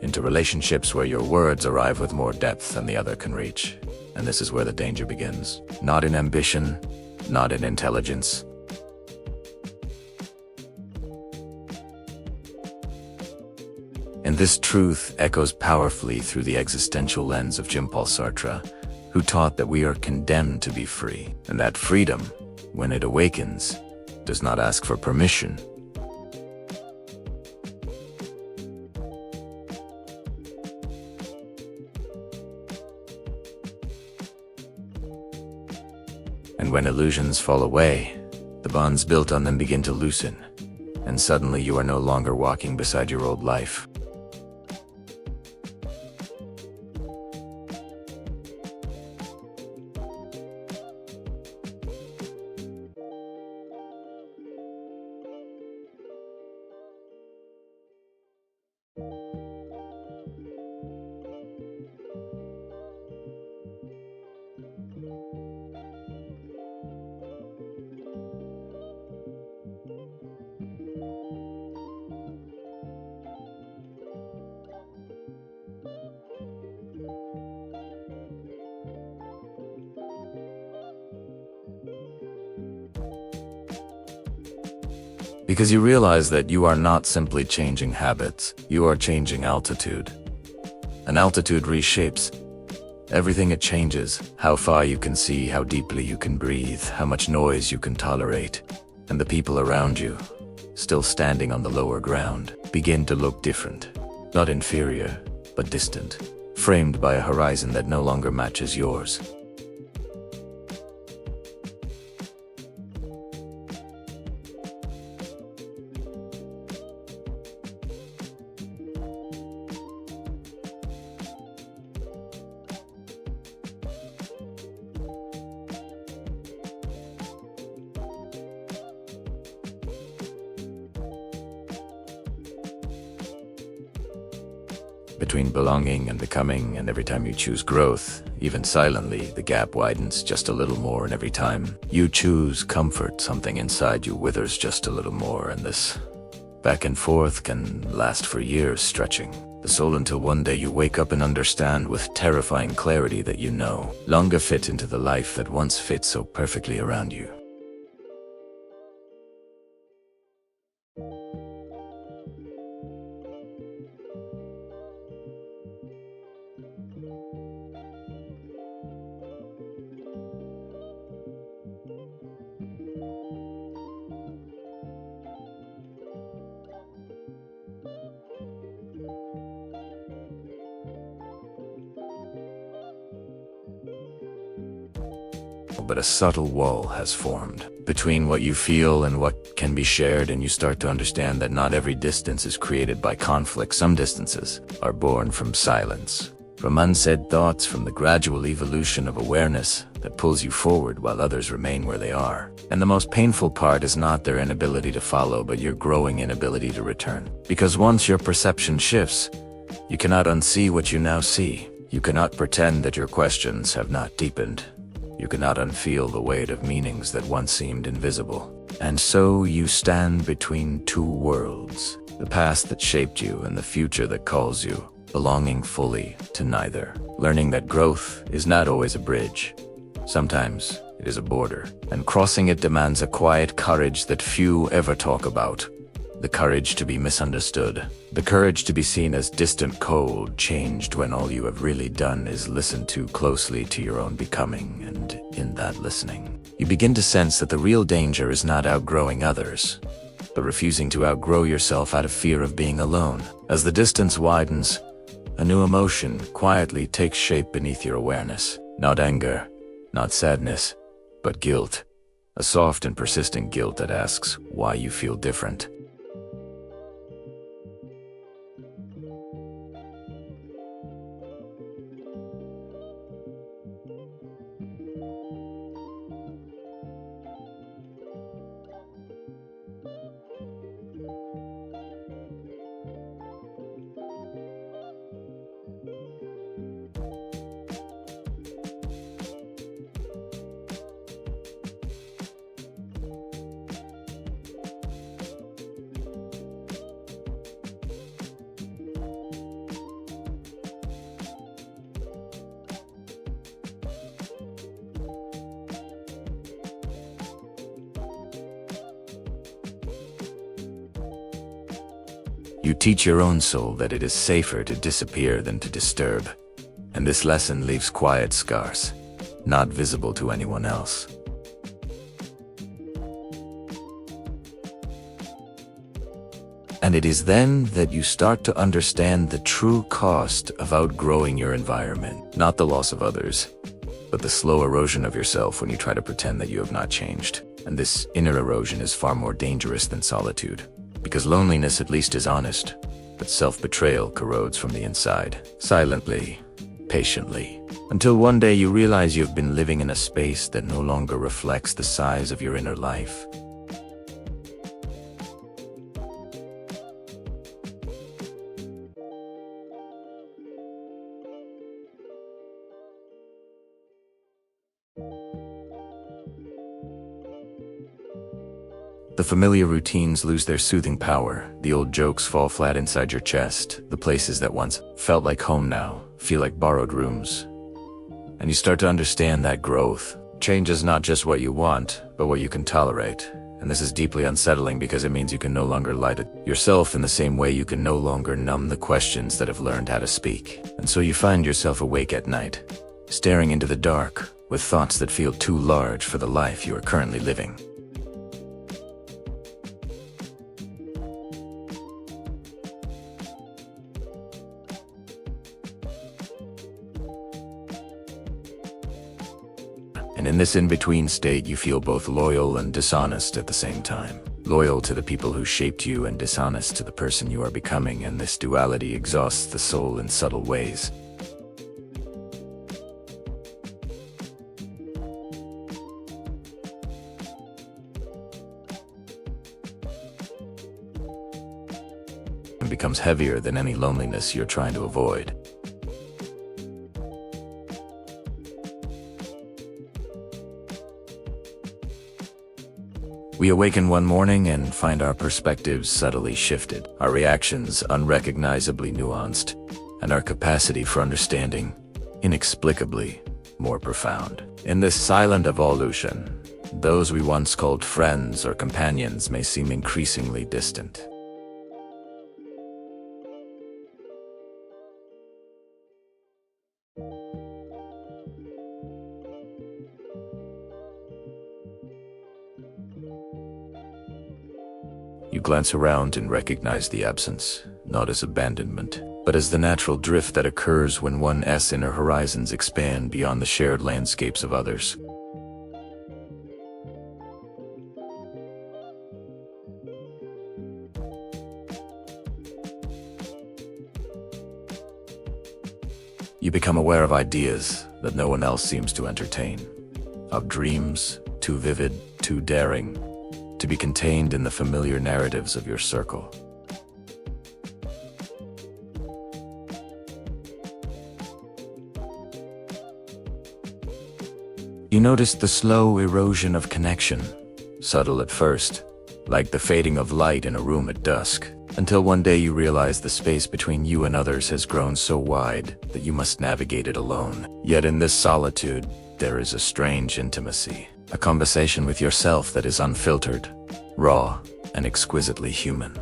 into relationships where your words arrive with more depth than the other can reach. And this is where the danger begins. Not in ambition, not in intelligence. And this truth echoes powerfully through the existential lens of Jean-Paul Sartre, who taught that we are condemned to be free, and that freedom, when it awakens, does not ask for permission. And when illusions fall away, the bonds built on them begin to loosen, and suddenly you are no longer walking beside your old life. Because you realize that you are not simply changing habits, you are changing altitude. And altitude reshapes everything. It changes how far you can see, how deeply you can breathe, how much noise you can tolerate. And the people around you, still standing on the lower ground, begin to look different. Not inferior, but distant, framed by a horizon that no longer matches yours. Between belonging and becoming, and every time you choose growth, even silently, the gap widens just a little more, and every time you choose comfort, something inside you withers just a little more, and this back and forth can last for years, stretching the soul until one day you wake up and understand with terrifying clarity that you no longer fit into the life that once fit so perfectly around you. But a subtle wall has formed between what you feel and what can be shared, and you start to understand that not every distance is created by conflict. Some distances are born from silence, from unsaid thoughts, from the gradual evolution of awareness that pulls you forward while others remain where they are. And the most painful part is not their inability to follow, but your growing inability to return. Because once your perception shifts, you cannot unsee what you now see. You cannot pretend that your questions have not deepened. You cannot unfeel the weight of meanings that once seemed invisible. And so you stand between two worlds, the past that shaped you and the future that calls you, belonging fully to neither. Learning that growth is not always a bridge. Sometimes it is a border, and crossing it demands a quiet courage that few ever talk about. The courage to be misunderstood. The courage to be seen as distant, cold, changed, when all you have really done is listen too closely to your own becoming. And in that listening, you begin to sense that the real danger is not outgrowing others, but refusing to outgrow yourself out of fear of being alone. As the distance widens, a new emotion quietly takes shape beneath your awareness. Not anger, not sadness, but guilt. A soft and persistent guilt that asks why you feel different. You teach your own soul that it is safer to disappear than to disturb. And this lesson leaves quiet scars, not visible to anyone else. And it is then that you start to understand the true cost of outgrowing your environment. Not the loss of others, but the slow erosion of yourself when you try to pretend that you have not changed. And this inner erosion is far more dangerous than solitude, because loneliness at least is honest, but self-betrayal corrodes from the inside, silently, patiently, until one day you realize you've been living in a space that no longer reflects the size of your inner life. The familiar routines lose their soothing power. The old jokes fall flat inside your chest. The places that once felt like home now feel like borrowed rooms. And you start to understand that growth. Change is not just what you want, but what you can tolerate. And this is deeply unsettling because it means you can no longer lie to yourself in the same way you can no longer numb the questions that have learned how to speak. And so you find yourself awake at night, staring into the dark with thoughts that feel too large for the life you are currently living. And in this in-between state, you feel both loyal and dishonest at the same time. Loyal to the people who shaped you and dishonest to the person you are becoming, and this duality exhausts the soul in subtle ways. It becomes heavier than any loneliness you're trying to avoid. We awaken one morning and find our perspectives subtly shifted, our reactions unrecognizably nuanced, and our capacity for understanding inexplicably more profound. In this silent evolution, those we once called friends or companions may seem increasingly distant. You glance around and recognize the absence, not as abandonment, but as the natural drift that occurs when one's inner horizons expand beyond the shared landscapes of others. You become aware of ideas that no one else seems to entertain, of dreams too vivid, too daring, to be contained in the familiar narratives of your circle. You notice the slow erosion of connection, subtle at first, like the fading of light in a room at dusk, until one day you realize the space between you and others has grown so wide that you must navigate it alone. Yet in this solitude, there is a strange intimacy. A conversation with yourself that is unfiltered, raw, and exquisitely human.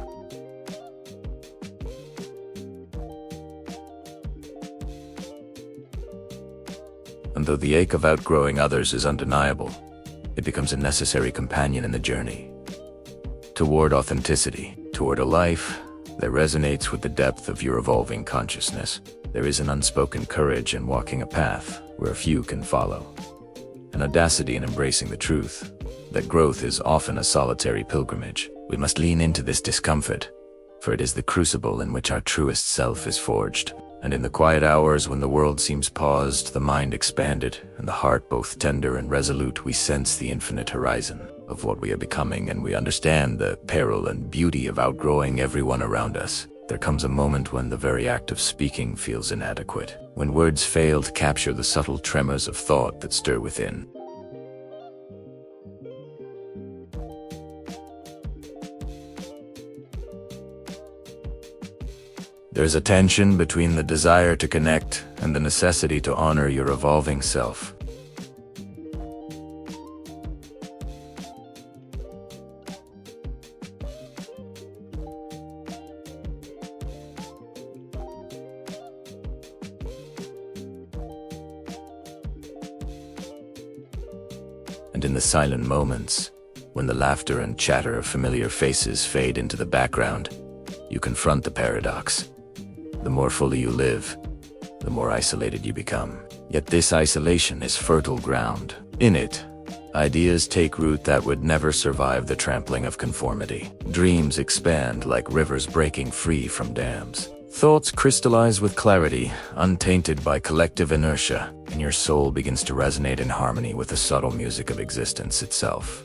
And though the ache of outgrowing others is undeniable, it becomes a necessary companion in the journey toward authenticity, toward a life that resonates with the depth of your evolving consciousness. There is an unspoken courage in walking a path where few can follow, an audacity in embracing the truth that growth is often a solitary pilgrimage. We must lean into this discomfort, for it is the crucible in which our truest self is forged. And in the quiet hours when the world seems paused, the mind expanded, and the heart both tender and resolute, we sense the infinite horizon of what we are becoming, and we understand the peril and beauty of outgrowing everyone around us. There comes a moment when the very act of speaking feels inadequate, when words fail to capture the subtle tremors of thought that stir within. There's a tension between the desire to connect and the necessity to honor your evolving self. And in the silent moments, when the laughter and chatter of familiar faces fade into the background, you confront the paradox. The more fully you live, the more isolated you become. Yet this isolation is fertile ground. In it, ideas take root that would never survive the trampling of conformity. Dreams expand like rivers breaking free from dams. Thoughts crystallize with clarity, untainted by collective inertia, and your soul begins to resonate in harmony with the subtle music of existence itself.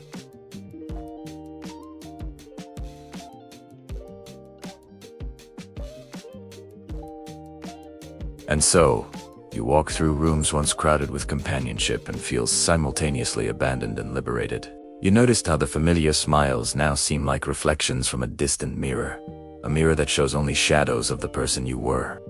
And so, you walk through rooms once crowded with companionship and feel simultaneously abandoned and liberated. You noticed how the familiar smiles now seem like reflections from a distant mirror, a mirror that shows only shadows of the person you were.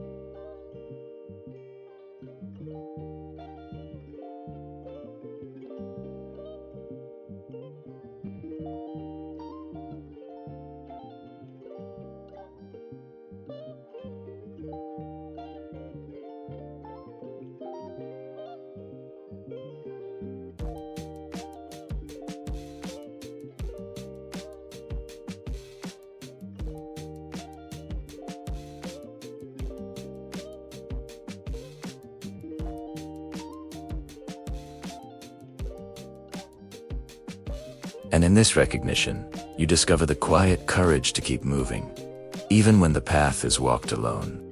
And in this recognition, you discover the quiet courage to keep moving, even when the path is walked alone.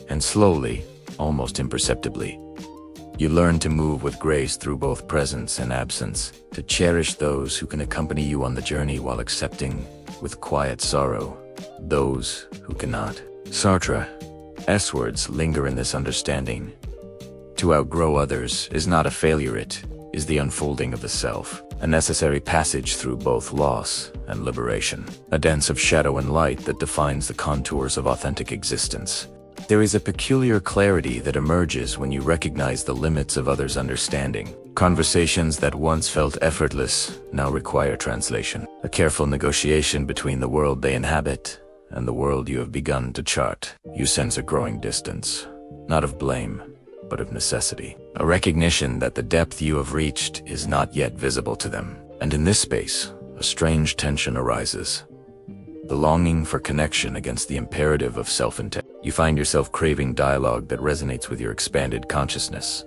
And slowly, almost imperceptibly, you learn to move with grace through both presence and absence, to cherish those who can accompany you on the journey while accepting, with quiet sorrow, those who cannot. Sartre's words linger in this understanding. To outgrow others is not a failure, it is the unfolding of the self, a necessary passage through both loss and liberation, a dance of shadow and light that defines the contours of authentic existence. There is a peculiar clarity that emerges when you recognize the limits of others' understanding. Conversations that once felt effortless now require translation, a careful negotiation between the world they inhabit and the world you have begun to chart. You sense a growing distance, not of blame, but of necessity, a recognition that the depth you have reached is not yet visible to them. And in this space, a strange tension arises. The longing for connection against the imperative of self-integrity. You find yourself craving dialogue that resonates with your expanded consciousness,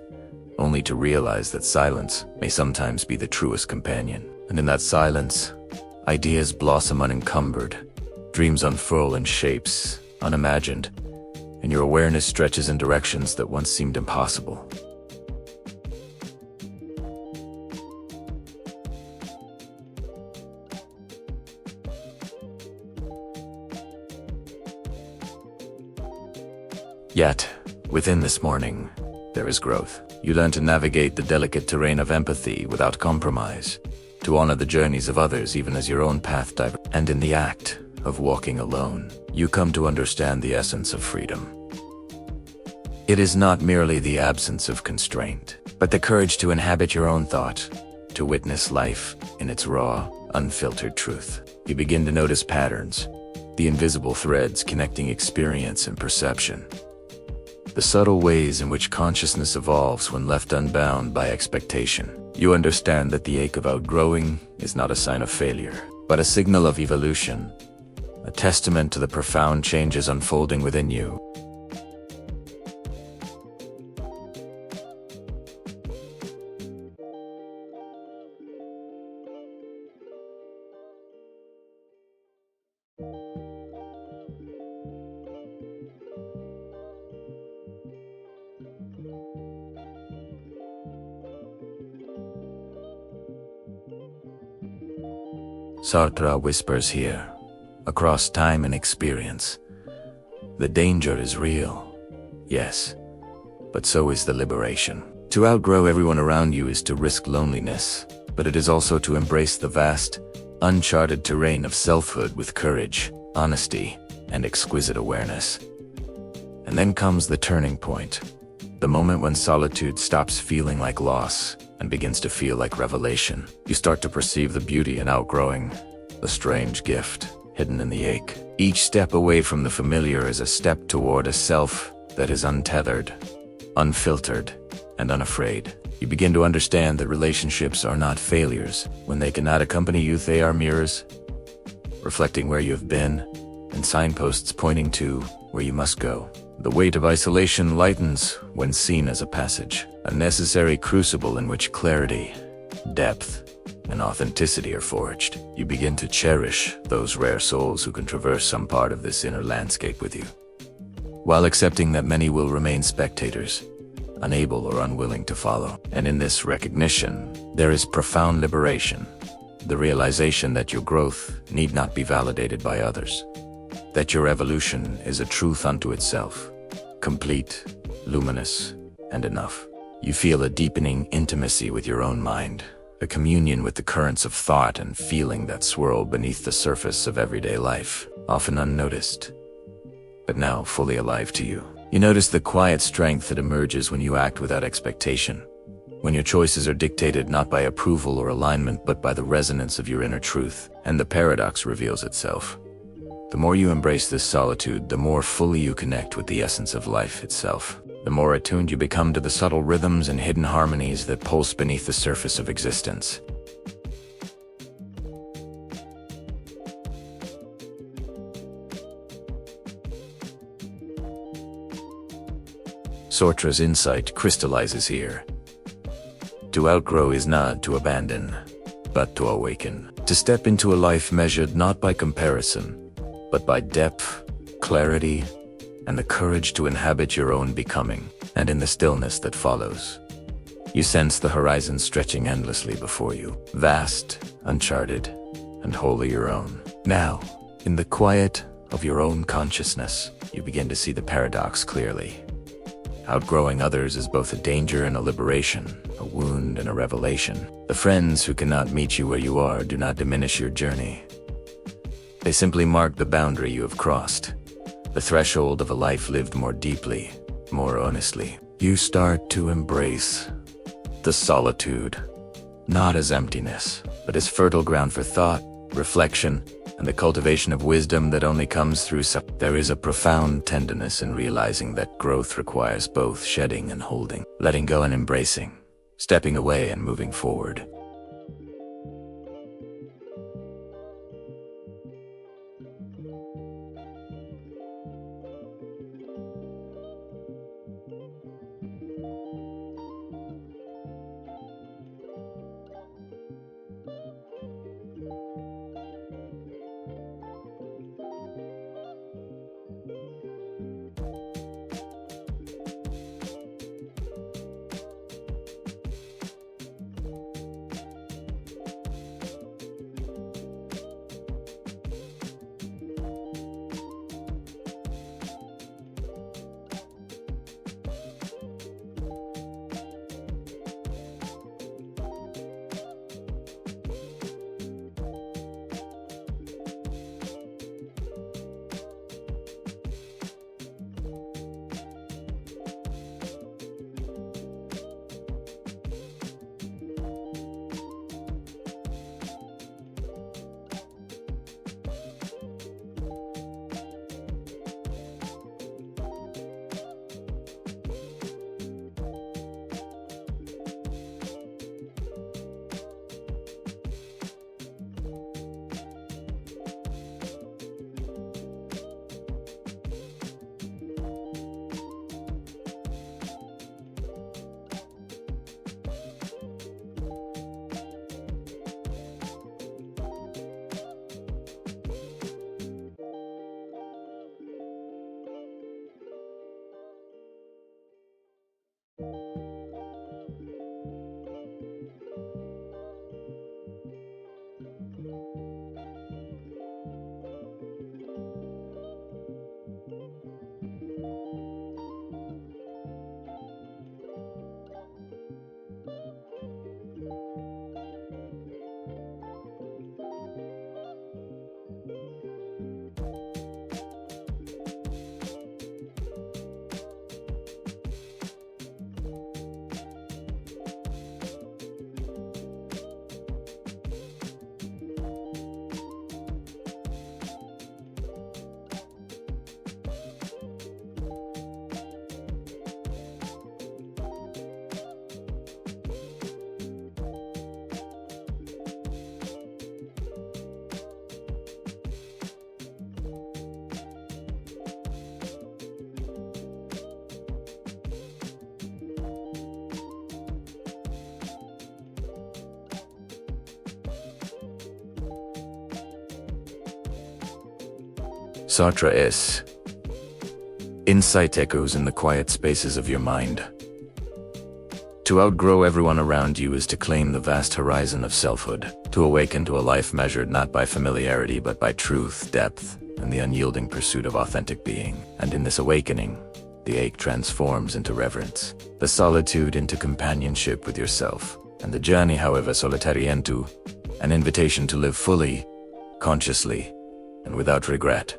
only to realize that silence may sometimes be the truest companion. And in that silence, ideas blossom unencumbered, dreams unfurl in shapes unimagined, and your awareness stretches in directions that once seemed impossible. Yet, within this mourning, there is growth. You learn to navigate the delicate terrain of empathy without compromise, to honor the journeys of others even as your own path diverges. And in the act of walking alone, you come to understand the essence of freedom. It is not merely the absence of constraint, but the courage to inhabit your own thought, to witness life in its raw, unfiltered truth. You begin to notice patterns, the invisible threads connecting experience and perception, the subtle ways in which consciousness evolves when left unbound by expectation. You understand that the ache of outgrowing is not a sign of failure, but a signal of evolution, a testament to the profound changes unfolding within you. Sartre whispers here, across time and experience. The danger is real, yes, but so is the liberation. To outgrow everyone around you is to risk loneliness, but it is also to embrace the vast, uncharted terrain of selfhood with courage, honesty, and exquisite awareness. And then comes the turning point, the moment when solitude stops feeling like loss and begins to feel like revelation. You start to perceive the beauty in outgrowing, the strange gift hidden in the ache. Each step away from the familiar is a step toward a self that is untethered, unfiltered, and unafraid. You begin to understand that relationships are not failures. When they cannot accompany you, they are mirrors, reflecting where you have been, and signposts pointing to where you must go. The weight of isolation lightens when seen as a passage, a necessary crucible in which clarity, depth, and authenticity are forged. You begin to cherish those rare souls who can traverse some part of this inner landscape with you, while accepting that many will remain spectators, unable or unwilling to follow. And in this recognition, there is profound liberation, the realization that your growth need not be validated by others, that your evolution is a truth unto itself, complete, luminous, and enough. You feel a deepening intimacy with your own mind, a communion with the currents of thought and feeling that swirl beneath the surface of everyday life, often unnoticed, but now fully alive to you. You notice the quiet strength that emerges when you act without expectation, when your choices are dictated not by approval or alignment but by the resonance of your inner truth, and the paradox reveals itself. The more you embrace this solitude, the more fully you connect with the essence of life itself. The more attuned you become to the subtle rhythms and hidden harmonies that pulse beneath the surface of existence. Sartre's insight crystallizes here. To outgrow is not to abandon, but to awaken. To step into a life measured not by comparison, but by depth, clarity, and the courage to inhabit your own becoming. And in the stillness that follows, you sense the horizon stretching endlessly before you, vast, uncharted, and wholly your own. Now, in the quiet of your own consciousness, you begin to see the paradox clearly. Outgrowing others is both a danger and a liberation, a wound and a revelation. The friends who cannot meet you where you are do not diminish your journey. They simply mark the boundary you have crossed, the threshold of a life lived more deeply, more honestly. You start to embrace the solitude, not as emptiness, but as fertile ground for thought, reflection, and the cultivation of wisdom that only comes through There is a profound tenderness in realizing that growth requires both shedding and holding, letting go and embracing, stepping away and moving forward. Sartre is. Insight echoes in the quiet spaces of your mind. To outgrow everyone around you is to claim the vast horizon of selfhood, to awaken to a life measured not by familiarity but by truth, depth, and the unyielding pursuit of authentic being. And in this awakening, the ache transforms into reverence, the solitude into companionship with yourself, and the journey, however solitary, into an invitation to live fully, consciously, and without regret.